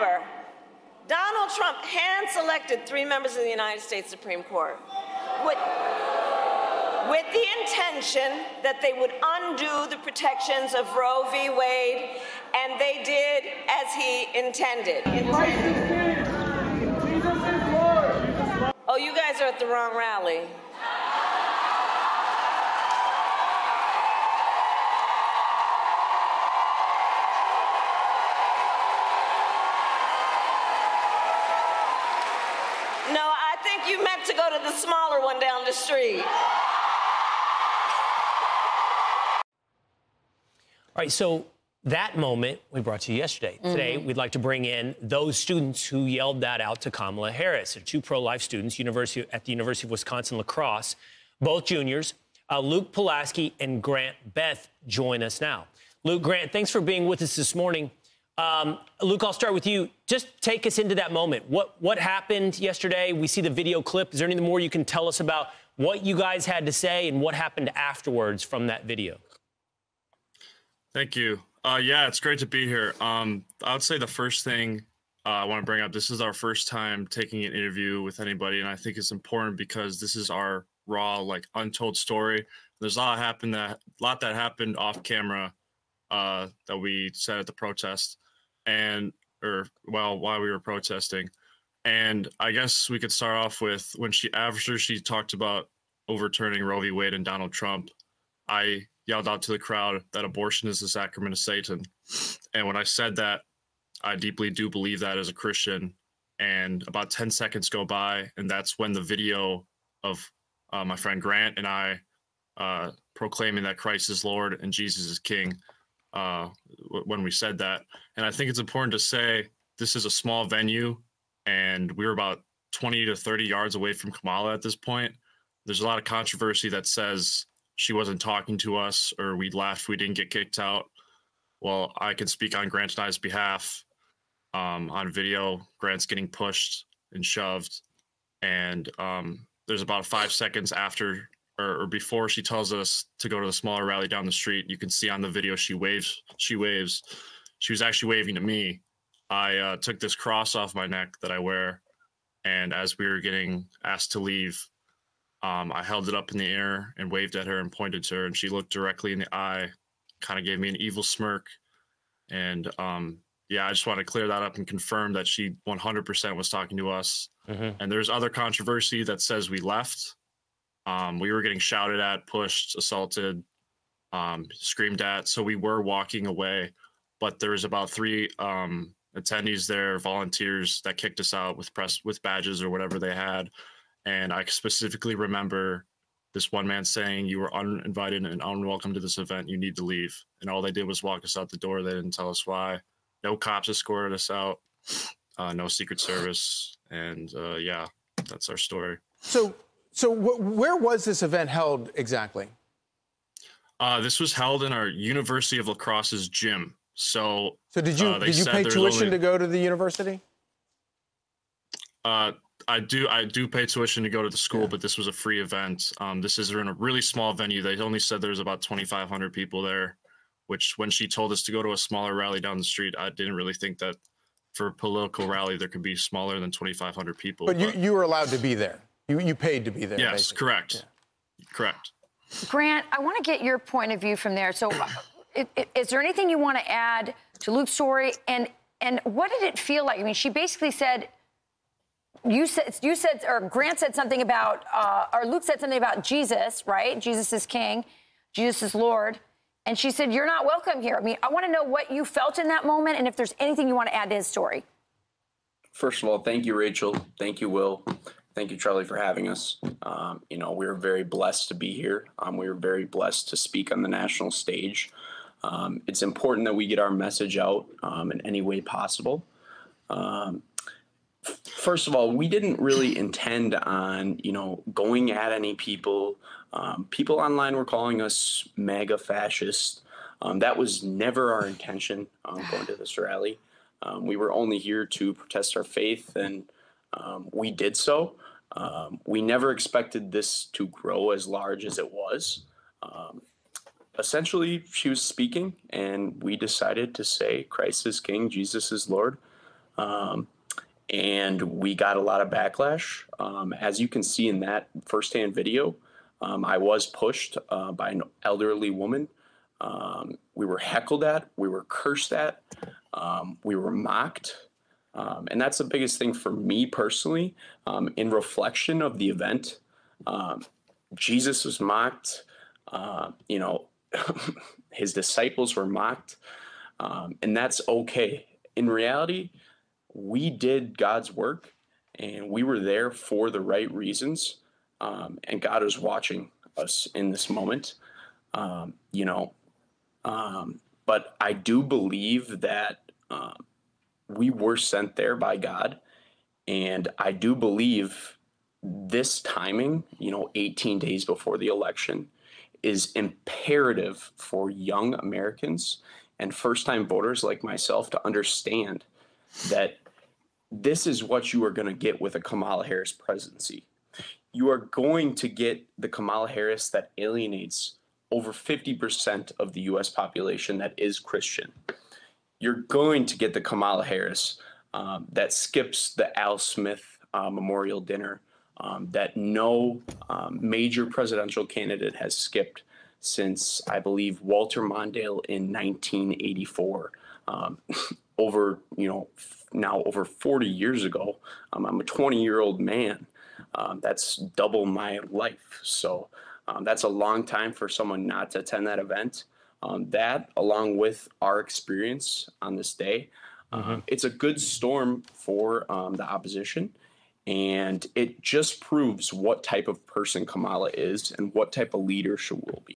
Remember, Donald Trump hand-selected 3 members of the United States Supreme Court with the intention that they would undo the protections of Roe v. Wade, and they did as he intended. Oh, you guys are at the wrong rally. No, I think you meant to go to the smaller one down the street. All right, so that moment we brought to you yesterday. Today, we'd like to bring in those students who yelled that out to Kamala Harris. They're 2 pro-life students at the University of Wisconsin-La Crosse, both juniors. Luke Pulaski and Grant Beth join us now. Luke, Grant, thanks for being with us this morning. Luke, I'll start with you. Just take us into that moment. What happened yesterday? We see the video clip. Is there anything more you can tell us about what you guys had to say and what happened afterwards from that video? Thank you. Yeah, it's great to be here. I would say the first thing I want to bring up, this is our first time taking an interview with anybody, and I think it's important because this is our raw, like, untold story. There's a lot that happened off camera that we said at the protest, while we were protesting. And I guess we could start off with after she talked about overturning Roe v. Wade and Donald Trump, I yelled out to the crowd that abortion is the sacrament of Satan. And when I said that, I deeply do believe that as a Christian. And about 10 seconds go by, and that's when the video of my friend Grant and I proclaiming that Christ is Lord and Jesus is King, when we said that. And I think it's important to say this is a small venue, and we were about 20 to 30 yards away from Kamala at this point. There's a lot of controversy that says she wasn't talking to us, or we left, we didn't get kicked out. Well, I can speak on Grant and I's behalf. On video, Grant's getting pushed and shoved. And there's about 5 seconds after or before she tells us to go to the smaller rally down the street, you can see on the video she waves. She was actually waving to me. I took this cross off my neck that I wear, and as we were getting asked to leave, I held it up in the air and waved at her and pointed to her, and she looked directly in the eye, kind of gave me an evil smirk. And yeah, I just want to clear that up and confirm that she 100% was talking to us. And there's other controversy that says we left. We were getting shouted at, pushed, assaulted, screamed at. So we were walking away, but there was about 3 attendees there, volunteers, that kicked us out with badges or whatever they had. And I specifically remember this one man saying, "You were uninvited and unwelcome to this event. You need to leave." And all they did was walk us out the door. They didn't tell us why. No cops escorted us out. No Secret Service. And yeah, that's our story. So where was this event held exactly? This was held in our University of La Crosse's gym. So did you pay tuition to go to the university? I do pay tuition to go to the school, but this was a free event. This is in a really small venue. They only said there's about 2,500 people there, which when she told us to go to a smaller rally down the street, I didn't really think that for a political rally there could be smaller than 2,500 people. But you were allowed to be there. You paid to be there. Yes, basically. correct. Yeah. Correct. Grant, I want to get your point of view from there. So is there anything you want to add to Luke's story? And what did it feel like? I mean, she basically said, you said, or Grant said something about, or Luke said something about Jesus, right? Jesus is King, Jesus is Lord. And she said, "You're not welcome here." I mean, I want to know what you felt in that moment and if there's anything you want to add to his story. First of all, thank you, Rachel. Thank you, Will. Thank you, Charlie, for having us. You know, we were very blessed to be here. We were very blessed to speak on the national stage. It's important that we get our message out in any way possible. First of all, we didn't really intend on, going at any people. People online were calling us MAGA fascists. That was never our intention going to this rally. We were only here to protest our faith, and we did so. We never expected this to grow as large as it was. Essentially, she was speaking, and we decided to say, Christ is King, Jesus is Lord. And we got a lot of backlash. As you can see in that firsthand video, I was pushed by an elderly woman. We were heckled at, we were cursed at, we were mocked. And that's the biggest thing for me personally, in reflection of the event. Jesus was mocked, you know, his disciples were mocked, and that's okay. In reality, we did God's work and we were there for the right reasons. And God is watching us in this moment, you know. But I do believe that we were sent there by God. And I do believe this timing, you know, 18 days before the election, is imperative for young Americans and first-time voters like myself to understand that this is what you are going to get with a Kamala Harris presidency. You are going to get the Kamala Harris that alienates over 50% of the U.S. population that is Christian. You're going to get the Kamala Harris that skips the Al Smith memorial dinner that no major presidential candidate has skipped since, I believe, Walter Mondale in 1984. Over, you know, now over 40 years ago. I'm a 20-year-old man. That's double my life. So that's a long time for someone not to attend that event. That, along with our experience on this day, it's a good storm for the opposition. And it just proves what type of person Kamala is and what type of leader she will be.